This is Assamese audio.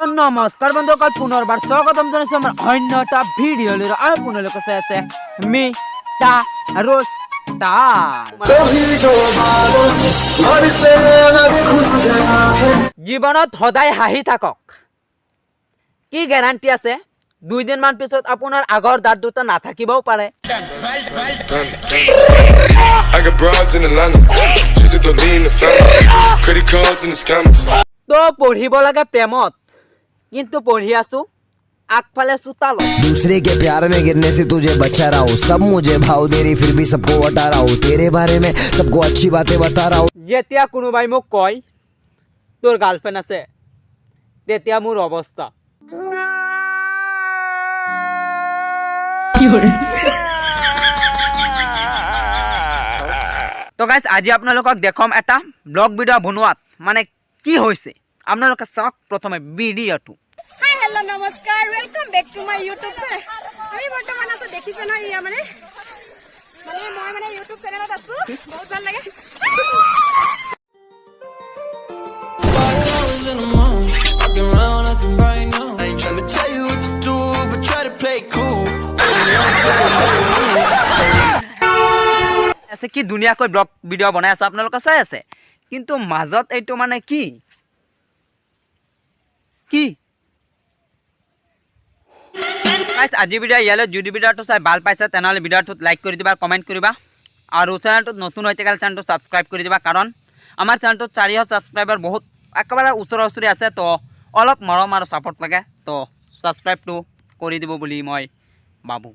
নমস্কাৰ বন্ধুসকল, পুনৰবাৰ স্বাগতম জনাইছো আমাৰ অন্য এটা ভিডিঅ' লৈ আৰু আপোনালোকে চাই আছে জীৱনত সদায় হাঁহি থাকক। কি গ্যাৰান্টি আছে 2 দিন মান পিছত আপোনাৰ আগৰ দাঁত দুটা নাথাকিবও পাৰে। তো পঢ়িব লাগে প্ৰেমত, কিন্তু পঢ়ি আছো আগফালে চোতালত। दूसरे के प्यार में गिरने से तुझे बचा रहा हूँ, सब मुझे भाव दे रही फिर भी सबको हटा रहा हूँ, तेरे बारे में सबको अच्छी बातें बता रहा हूँ। যেতিয়া কোনোবাই মোক কয় তোৰ গাৰ্লফ্ৰেণ্ড আছে, তেতিয়া মোৰ অৱস্থা তো গাইজ আজি আপোনালোকক দেখাম এটা ব্লগ ভিডিঅ' বনোৱাত মানে কি হৈছে। আপোনালোকে চাওক প্ৰথমে ভিডিঅ'টো। হাই হেল্ল' নমস্কাৰ, welcome back to my YouTube channel. আমি বৰ্তমান আছো, দেখিছে নহয়, ইয়া মানে মই ইউটিউব চেনেলত আছো, বহুত ভাল লাগে। আছে কি ধুনীয়াকৈ ব্লগ ভিডিঅ' বনাই আছে, আপোনালোকে চাই আছে, কিন্তু মাজত এইটো মানে কি আজি ভিডিঅ' ইয়ালৈ। যদি ভিডিঅ'টো চাই ভাল পাইছে তেনেহ'লে ভিডিঅ'টোত লাইক কৰি দিবা, কমেণ্ট কৰিবা, আৰু চেনেলটোত নতুন হৈ থাকিলে চেনেলটো ছাবস্ক্ৰাইব কৰি দিবা, কাৰণ আমাৰ চেনেলটোত 400 ছাবস্ক্ৰাইবাৰ বহুত একেবাৰে ওচৰা ওচৰি আছে। তো অলপ মৰম আৰু ছাপোৰ্ট লাগে, তো ছাবস্ক্ৰাইবটো কৰি দিব বুলি মই ভাবোঁ।